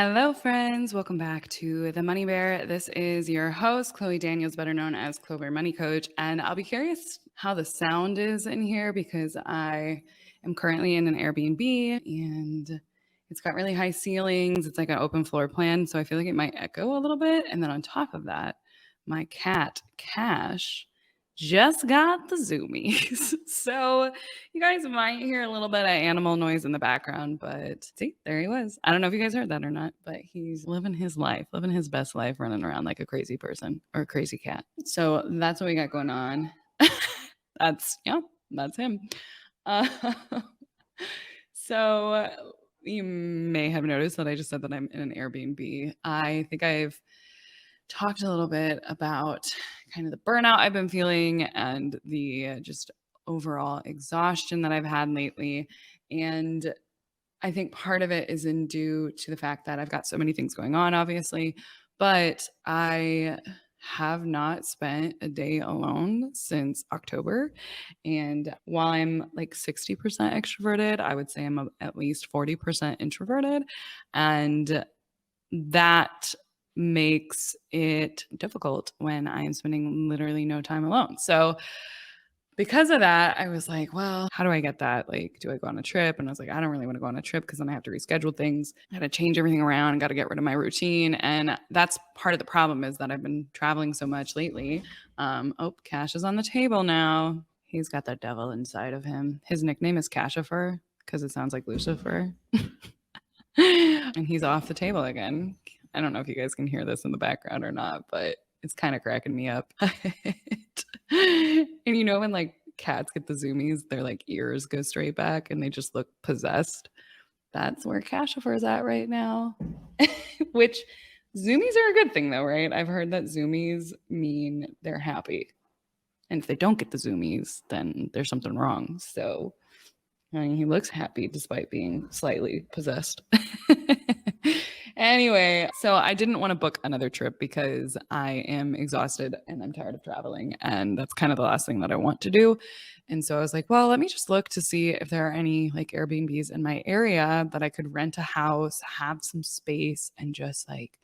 Hello, friends. Welcome back to the Money Bear. This is your host, Chloe Daniels, better known as Clo Bare Money Coach. And I'll be curious how the sound is in here because I am currently in an Airbnb and it's got really high ceilings. It's like an open floor plan. So I feel like it might echo a little bit. And then on top of that, my cat, Cash, just got the zoomies. So you guys might hear a little bit of animal noise in the background, but see, there he was. I don't know if you guys heard that or not, but he's living his life, living his best life, running around like a crazy person or a crazy cat. So that's what we got going on. That's him. Uh, so you may have noticed that I just said that I'm in an Airbnb. I think I've talked a little bit about kind of the burnout I've been feeling and the just overall exhaustion that I've had lately. And I think part of it is in due to the fact that I've got so many things going on, obviously, but I have not spent a day alone since October. And while I'm like 60% extroverted, I would say I'm at least 40% introverted. And that makes it difficult when I am spending literally no time alone. So because of that, I was like, well, how do I get that? Like, do I go on a trip? And I was like, I don't really want to go on a trip because then I have to reschedule things. I got to change everything around and got to get rid of my routine. And that's part of the problem is that I've been traveling so much lately. Cash is on the table now. He's got the devil inside of him. His nickname is Cashifer because it sounds like Lucifer. And he's off the table again. I don't know if you guys can hear this in the background or not, but it's kind of cracking me up. And you know when like cats get the zoomies, their like ears go straight back and they just look possessed. That's where Cashifer is at right now. Which zoomies are a good thing though, right? I've heard that zoomies mean they're happy. And if they don't get the zoomies, then there's something wrong. So I mean, he looks happy despite being slightly possessed. Anyway, so I didn't want to book another trip because I am exhausted and I'm tired of traveling. And that's kind of the last thing that I want to do. And so I was like, well, let me just look to see if there are any like Airbnbs in my area that I could rent a house, have some space, and just like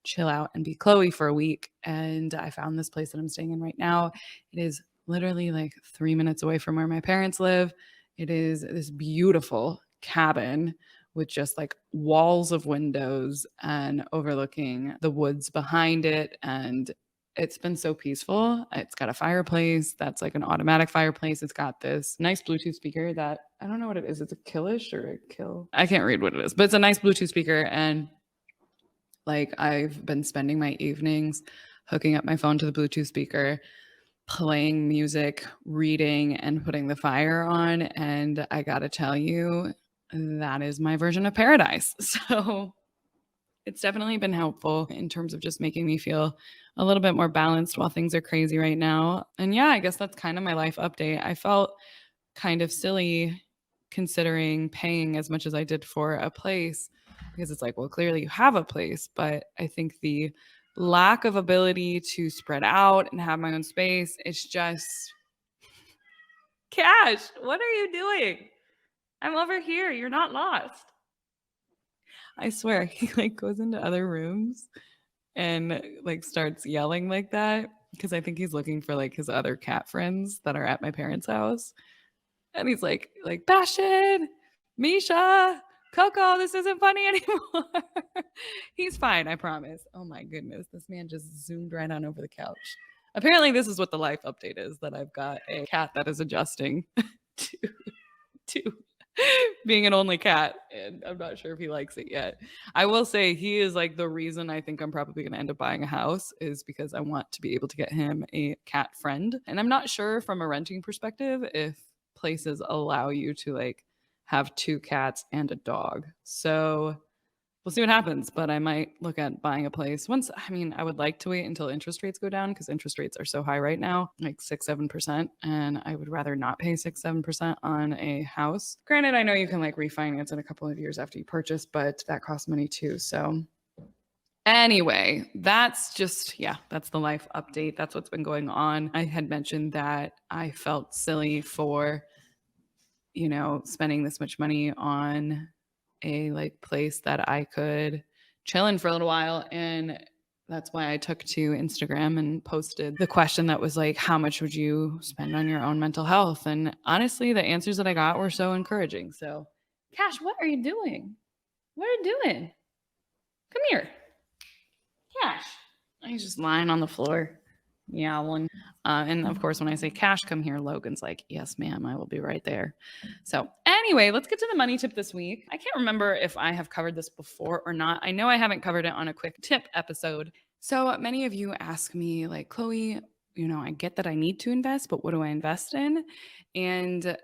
chill out and be Chloe for a week. And I found this place that I'm staying in right now. It is literally like 3 minutes away from where my parents live. It is this beautiful cabin with just like walls of windows and overlooking the woods behind it. And it's been so peaceful. It's got a fireplace that's like an automatic fireplace. It's got this nice Bluetooth speaker that I don't know what it is. It's a Killish or a Kill. I can't read what it is, but it's a nice Bluetooth speaker. And like I've been spending my evenings hooking up my phone to the Bluetooth speaker, playing music, reading, and putting the fire on. And I got to tell you, that is my version of paradise. So it's definitely been helpful in terms of just making me feel a little bit more balanced while things are crazy right now. And yeah, I guess that's kind of my life update. I felt kind of silly considering paying as much as I did for a place because it's like, well, clearly you have a place, but I think the lack of ability to spread out and have my own space, it's just Cash, what are you doing? I'm over here. You're not lost. I swear, he like goes into other rooms and like starts yelling like that because I think he's looking for like his other cat friends that are at my parents' house. And he's like Bastion, Misha, Coco, this isn't funny anymore. He's fine, I promise. Oh my goodness, this man just zoomed right on over the couch. Apparently, this is what the life update is that I've got a cat that is adjusting to to being an only cat, and I'm not sure if he likes it yet. I will say he is like the reason I think I'm probably going to end up buying a house is because I want to be able to get him a cat friend. And I'm not sure from a renting perspective if places allow you to like have two cats and a dog. So we'll see what happens, but I might look at buying a place once. I mean, I would like to wait until interest rates go down because interest rates are so high right now, like 6-7%. And I would rather not pay 6-7% on a house. Granted, I know you can like refinance in a couple of years after you purchase, but that costs money too. So anyway, that's just, yeah, that's the life update. That's what's been going on. I had mentioned that I felt silly for, spending this much money on a like place that I could chilling for a little while, and that's why I took to Instagram and posted the question that was like, how much would you spend on your own mental health? And honestly, the answers that I got were so encouraging. So, Cash, what are you doing? What are you doing? Come here. Cash. He's just lying on the floor, yowling. And of course, when I say Cash, come here, Logan's like, yes, ma'am, I will be right there. So, anyway, let's get to the money tip this week. I can't remember if I have covered this before or not. I know I haven't covered it on a quick tip episode. So, many of you ask me, like, Chloe, I get that I need to invest, but what do I invest in? And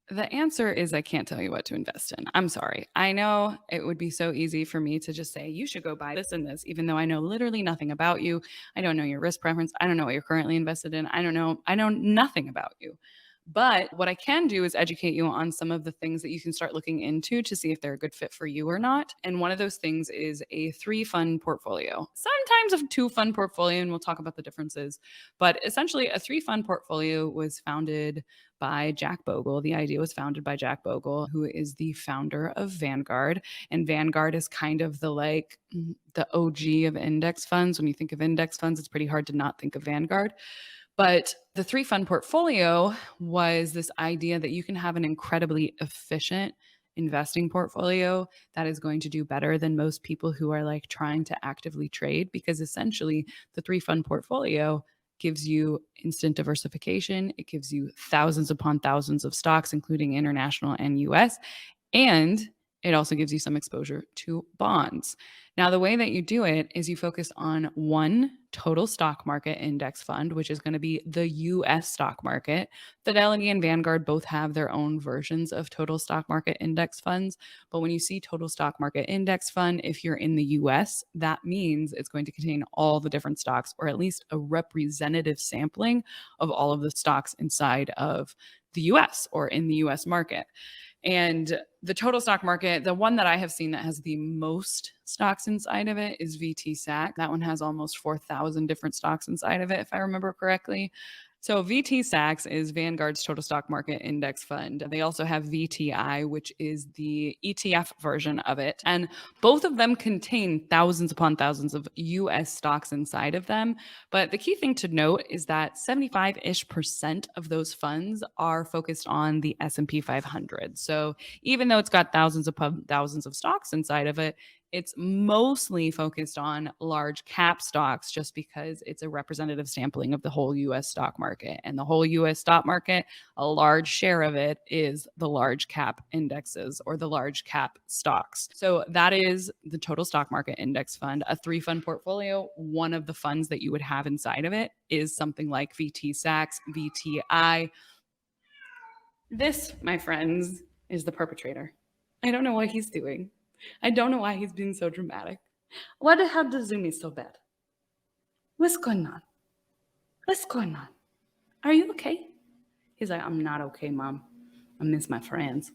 the answer is I can't tell you what to invest in. I'm sorry. I know it would be so easy for me to just say, you should go buy this and this, even though I know literally nothing about you. I don't know your risk preference. I don't know what you're currently invested in. I don't know. I know nothing about you. But what I can do is educate you on some of the things that you can start looking into to see if they're a good fit for you or not. And one of those things is a 3-fund portfolio, sometimes a 2-fund portfolio, and we'll talk about the differences. But essentially, a 3-fund portfolio was founded by Jack Bogle. The idea was founded by Jack Bogle, who is the founder of Vanguard. And Vanguard is kind of the OG of index funds. When you think of index funds, it's pretty hard to not think of Vanguard. But the 3-fund portfolio was this idea that you can have an incredibly efficient investing portfolio that is going to do better than most people who are like trying to actively trade, because essentially the 3-fund portfolio gives you instant diversification. It gives you thousands upon thousands of stocks, including international and US. And it also gives you some exposure to bonds. Now, the way that you do it is you focus on one total stock market index fund, which is going to be the US stock market. Fidelity and Vanguard both have their own versions of total stock market index funds. But when you see total stock market index fund, if you're in the US, that means it's going to contain all the different stocks, or at least a representative sampling of all of the stocks inside of the US or in the US market. And the total stock market, the one that I have seen that has the most stocks inside of it is VT-SAC. That one has almost 4,000 different stocks inside of it, if I remember correctly. So VT-SAC is Vanguard's total stock market index fund. They also have VTI, which is the ETF version of it. And both of them contain thousands upon thousands of US stocks inside of them. But the key thing to note is that 75-ish% of those funds are focused on the S&P 500. So even though it's got thousands upon thousands of stocks inside of it, it's mostly focused on large cap stocks, just because it's a representative sampling of the whole US stock market. And the whole US stock market, a large share of it is the large cap indexes or the large cap stocks. So that is the total stock market index fund. A 3-fund portfolio, one of the funds that you would have inside of it is something like VT-SAC, VTI. This, my friends, is the perpetrator. I don't know what he's doing. I don't know why he's being so dramatic. Why the hell does Zoomy so bad? What's going on? What's going on? Are you okay? He's like, I'm not okay, Mom. I miss my friends.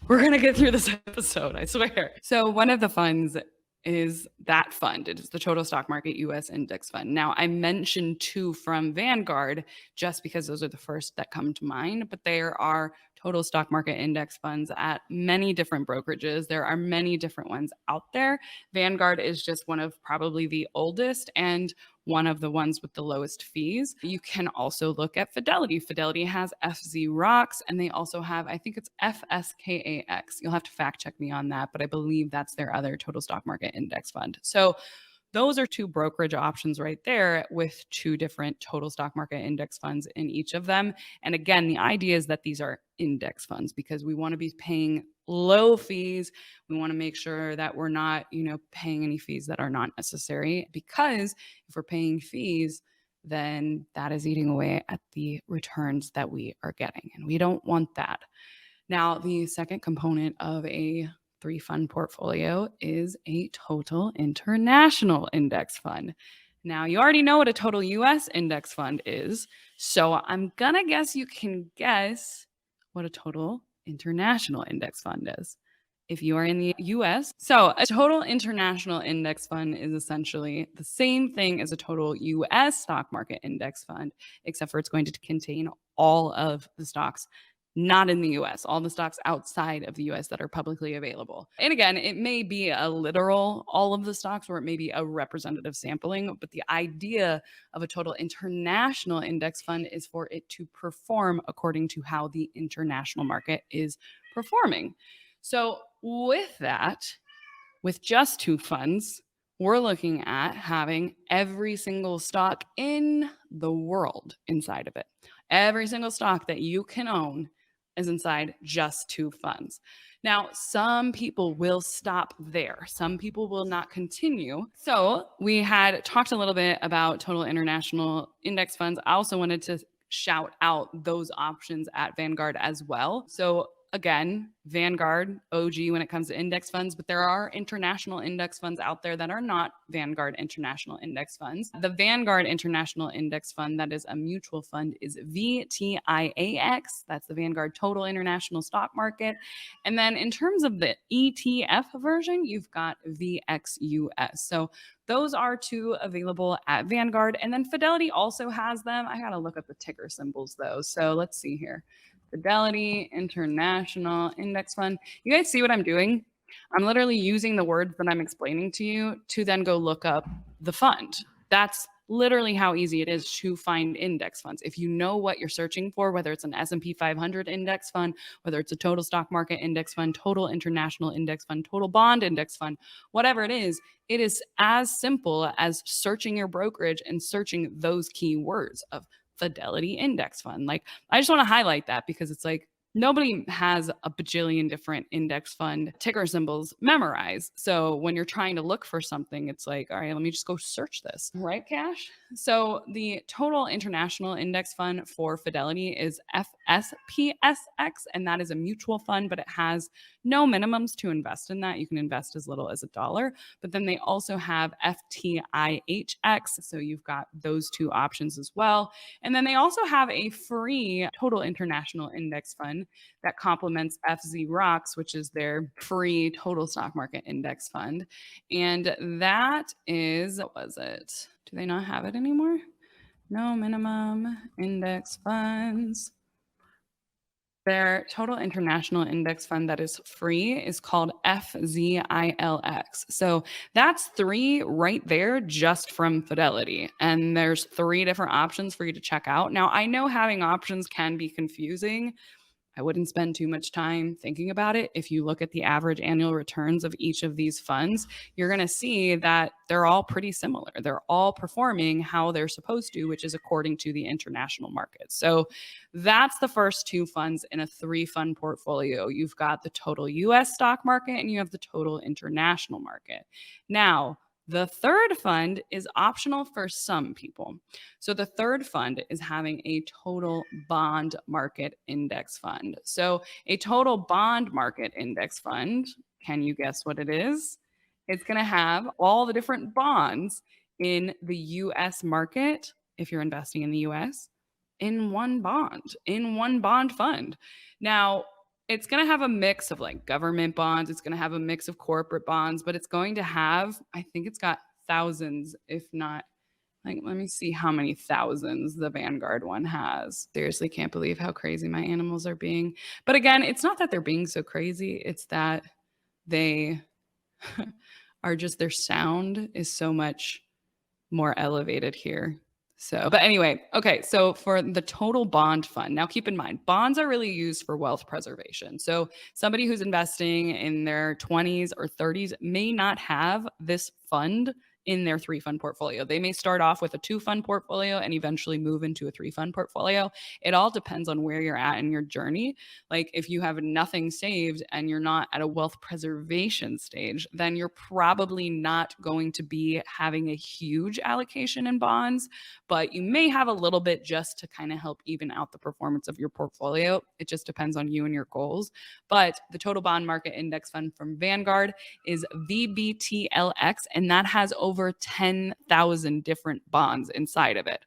We're going to get through this episode, I swear. So one of the funds is that fund. It is the total stock market US index fund. Now, I mentioned 2 from Vanguard just because those are the first that come to mind, but there are total stock market index funds at many different brokerages. There are many different ones out there. Vanguard is just one of probably the oldest and one of the ones with the lowest fees. You can also look at Fidelity. Fidelity has FZ Rocks, and they also have, I think it's FSKAX. You'll have to fact check me on that, but I believe that's their other total stock market index fund. So those are 2 brokerage options right there, with 2 different total stock market index funds in each of them. And again, the idea is that these are index funds because we want to be paying low fees. We want to make sure that we're not, paying any fees that are not necessary, because if we're paying fees, then that is eating away at the returns that we are getting. And we don't want that. Now, the second component of a 3-fund portfolio is a total international index fund. Now, you already know what a total US index fund is, so I'm gonna guess you can guess what a total international index fund is if you are in the US. So a total international index fund is essentially the same thing as a total US stock market index fund, except for it's going to contain all of the stocks not in the US, all the stocks outside of the US that are publicly available. And again, it may be a literal all of the stocks, or it may be a representative sampling, but the idea of a total international index fund is for it to perform according to how the international market is performing. So, with that, with just two funds, we're looking at having every single stock in the world inside of it. Every single stock that you can own is inside just two funds. Now, some people will stop there. Some people will not continue. So, we had talked a little bit about total international index funds. I also wanted to shout out those options at Vanguard as well. So, again, Vanguard, OG when it comes to index funds, but there are international index funds out there that are not Vanguard International Index Funds. The Vanguard International Index Fund, that is a mutual fund, is VTIAX. That's the Vanguard Total International Stock Market. And then in terms of the ETF version, you've got VXUS. So those are two available at Vanguard. And then Fidelity also has them. I got to look up the ticker symbols though. So let's see here. Fidelity International Index Fund. You guys see what I'm doing? I'm literally using the words that I'm explaining to you to then go look up the fund. That's literally how easy it is to find index funds. If you know what you're searching for, whether it's an S&P 500 index fund, whether it's a total stock market index fund, total international index fund, total bond index fund, whatever it is as simple as searching your brokerage and searching those keywords of Fidelity Index Fund. Like, I just want to highlight that because it's like nobody has a bajillion different index fund ticker symbols memorized. So when you're trying to look for something, it's like, all right, let me just go search this, right, Cash? So the total international index fund for Fidelity is FSPSX, and that is a mutual fund, but it has no minimums to invest in that. You can invest as little as $1. But then they also have FTIHX. So you've got those two options as well. And then they also have a free total international index fund that complements FZ Rocks, which is their free total stock market index fund. And that is, what was it? Do they not have it anymore? No minimum index funds. Their total international index fund that is free is called FZILX. So that's three right there just from Fidelity. And there's three different options for you to check out. Now, I know having options can be confusing. I wouldn't spend too much time thinking about it. If you look at the average annual returns of each of these funds, you're going to see that they're all pretty similar. They're all performing how they're supposed to, which is according to the international market. So that's the first two funds in a 3-fund portfolio. You've got the total US stock market and you have the total international market. Now, the third fund is optional for some people. So the third fund is having a total bond market index fund. So a total bond market index fund, can you guess what it is? It's going to have all the different bonds in the US market, if you're investing in the US, in one bond fund. Now, it's going to have a mix of like government bonds. It's going to have a mix of corporate bonds, but it's going to have, I think it's got thousands, if not, like, let me see how many thousands the Vanguard one has. Seriously, can't believe how crazy my animals are being. But again, it's not that they're being so crazy. It's that they are just, their sound is so much more elevated here. So, but anyway, okay. So for the total bond fund, now keep in mind, bonds are really used for wealth preservation. So somebody who's investing in their 20s or 30s may not have this fund in their 3-fund portfolio. They may start off with a 2-fund portfolio and eventually move into a 3-fund portfolio. It all depends on where you're at in your journey. Like if you have nothing saved and you're not at a wealth preservation stage, then you're probably not going to be having a huge allocation in bonds, but you may have a little bit just to kind of help even out the performance of your portfolio. It just depends on you and your goals. But the total bond market index fund from Vanguard is VBTLX, and that has over 10,000 different bonds inside of it.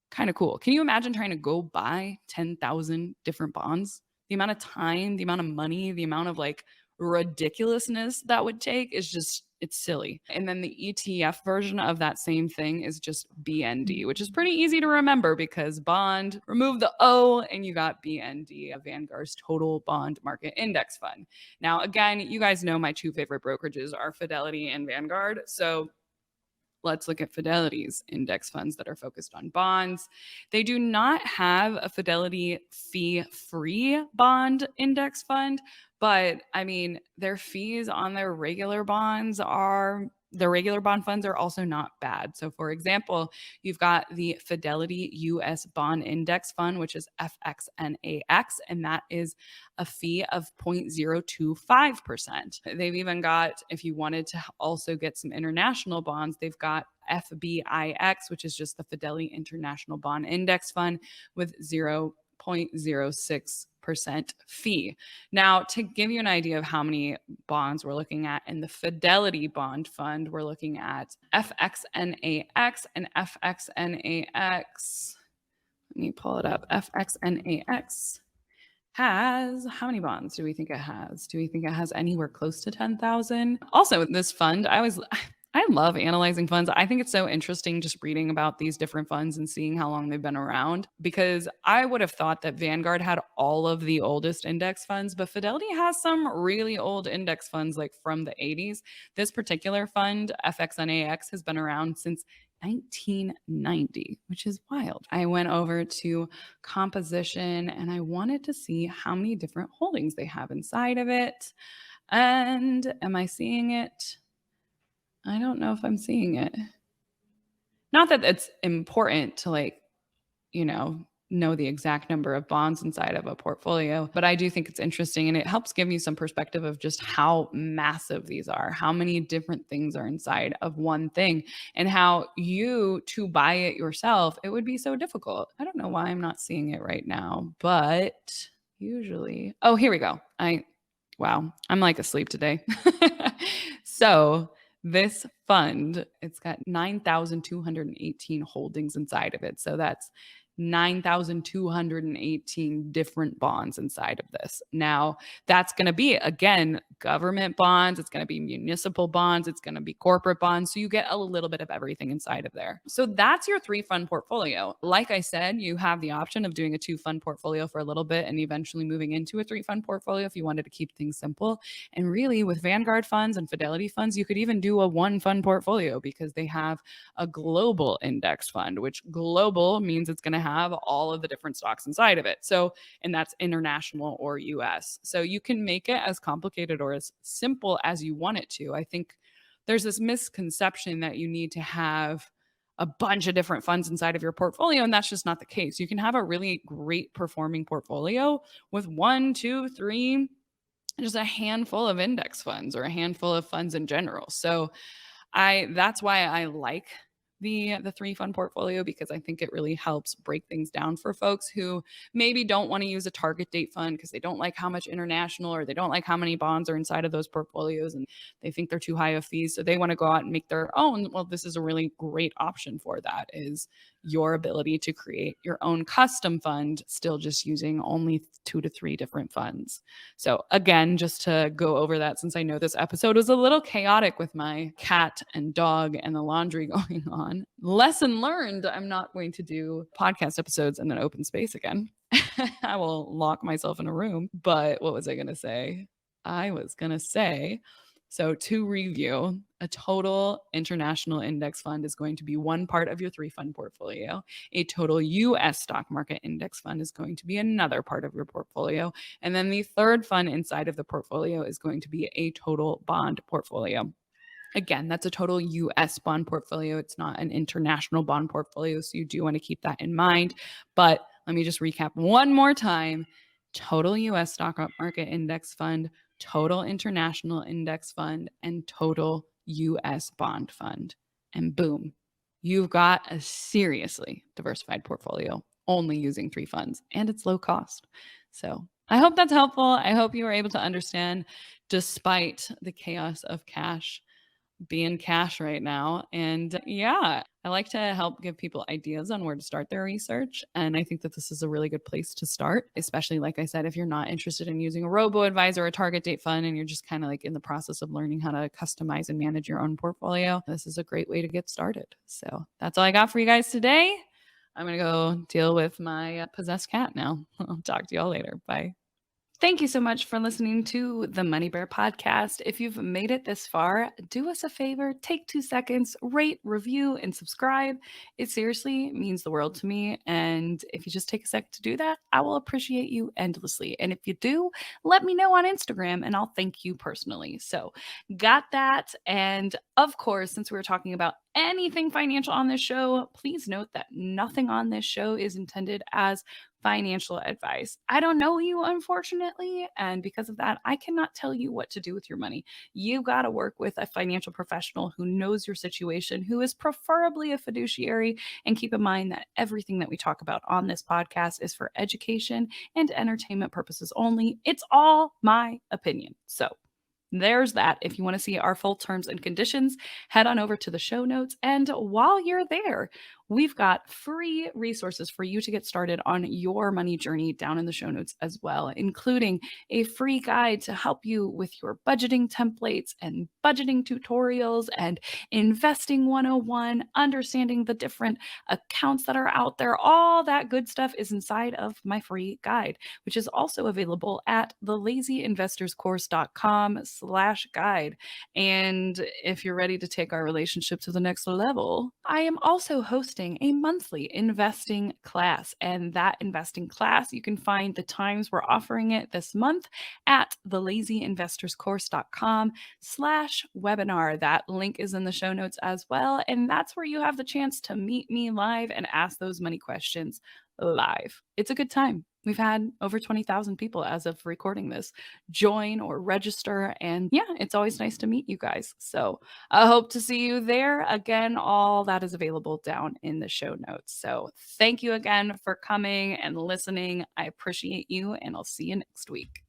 Kind of cool. Can you imagine trying to go buy 10,000 different bonds? The amount of time, the amount of money, the amount of like ridiculousness that would take is just it's silly. And then the ETF version of that same thing is just BND, which is pretty easy to remember because bond, remove the O, and you got BND, Vanguard's Total Bond Market Index Fund. Now, again, you guys know my two favorite brokerages are Fidelity and Vanguard. So let's look at Fidelity's index funds that are focused on bonds. They do not have a Fidelity fee-free bond index fund, but I mean, their fees on their regular bonds are the regular bond funds are also not bad. So, for example, you've got the Fidelity US Bond Index Fund, which is FXNAX, and that is a fee of 0.025%. They've even got, if you wanted to also get some international bonds, they've got FBIX, which is just the Fidelity International Bond Index Fund with 0.06% fee. Now, to give you an idea of how many bonds we're looking at in the Fidelity Bond Fund, we're looking at FXNAX and FXNAX. Let me pull it up. FXNAX has, how many bonds do we think it has? Do we think it has anywhere close to 10,000? Also, this fund, I love analyzing funds. I think it's so interesting just reading about these different funds and seeing how long they've been around, because I would have thought that Vanguard had all of the oldest index funds, but Fidelity has some really old index funds like from the 80s. This particular fund, FXNAX, has been around since 1990, which is wild. I went over to composition and I wanted to see how many different holdings they have inside of it. And am I seeing it? I don't know if I'm seeing it. Not that it's important to know the exact number of bonds inside of a portfolio, but I do think it's interesting and it helps give you some perspective of just how massive these are, how many different things are inside of one thing, and how to buy it yourself, it would be so difficult. I don't know why I'm not seeing it right now, but usually, oh, here we go. Wow, I'm like asleep today. So this fund, it's got 9,218 holdings inside of it. So that's 9,218 different bonds inside of this. Now, that's going to be, again, government bonds. It's going to be municipal bonds. It's going to be corporate bonds. So you get a little bit of everything inside of there. So that's your 3-fund portfolio. Like I said, you have the option of doing a 2-fund portfolio for a little bit and eventually moving into a 3-fund portfolio if you wanted to keep things simple. And really, with Vanguard funds and Fidelity funds, you could even do a 1-fund portfolio because they have a global index fund, which global means it's going to have all of the different stocks inside of it. So, and that's international or US. So you can make it as complicated or as simple as you want it to. I think there's this misconception that you need to have a bunch of different funds inside of your portfolio, and that's just not the case. You can have a really great performing portfolio with 1, 2, 3, just a handful of index funds or a handful of funds in general. So that's why I like the 3-fund portfolio, because I think it really helps break things down for folks who maybe don't want to use a target date fund because they don't like how much international or they don't like how many bonds are inside of those portfolios and they think they're too high of fees. So they want to go out and make their own. Well, this is a really great option for that, is your ability to create your own custom fund, still just using only 2 to 3 different funds. So again, just to go over that, since I know this episode was a little chaotic with my cat and dog and the laundry going on. Lesson learned, I'm not going to do podcast episodes in an open space again. I will lock myself in a room. But what was I going to say? I was going to say, so to review, a total international index fund is going to be one part of your 3-fund portfolio. A total US stock market index fund is going to be another part of your portfolio. And then the 3rd fund inside of the portfolio is going to be a total bond portfolio. Again, that's a total US bond portfolio. It's not an international bond portfolio. So you do want to keep that in mind. But let me just recap one more time. Total US stock market index fund, total international index fund, and total US bond fund. And boom, you've got a seriously diversified portfolio only using 3 funds, and it's low cost. So I hope that's helpful. I hope you were able to understand, despite the chaos of cash being cash right now. And yeah, I like to help give people ideas on where to start their research. And I think that this is a really good place to start, especially, like I said, if you're not interested in using a robo advisor or a target date fund and you're just kind of like in the process of learning how to customize and manage your own portfolio. This is a great way to get started. So that's all I got for you guys today. I'm going to go deal with my possessed cat now. I'll talk to y'all later. Bye. Thank you so much for listening to the Money Bear podcast. If you've made it this far, do us a favor, take 2 seconds, rate, review, and subscribe. It seriously means the world to me. And if you just take a second to do that, I will appreciate you endlessly. And if you do, let me know on Instagram and I'll thank you personally. So, got that. And of course, since we were talking about anything financial on this show, please note that nothing on this show is intended as financial advice. I don't know you, unfortunately. And because of that, I cannot tell you what to do with your money. You got to work with a financial professional who knows your situation, who is preferably a fiduciary. And keep in mind that everything that we talk about on this podcast is for education and entertainment purposes only. It's all my opinion. So, there's that. If you want to see our full terms and conditions, head on over to the show notes. And while you're there, we've got free resources for you to get started on your money journey down in the show notes as well, including a free guide to help you with your budgeting templates and budgeting tutorials and investing 101, understanding the different accounts that are out there. All that good stuff is inside of my free guide, which is also available at thelazyinvestorscourse.com/guide. And if you're ready to take our relationship to the next level, I am also hosting a monthly investing class. And that investing class, you can find the times we're offering it this month at thelazyinvestorscourse.com/webinar. That link is in the show notes as well. And that's where you have the chance to meet me live and ask those money questions live. It's a good time. We've had over 20,000 people as of recording this join or register. And yeah, it's always nice to meet you guys. So I hope to see you there. Again, all that is available down in the show notes. So thank you again for coming and listening. I appreciate you, and I'll see you next week.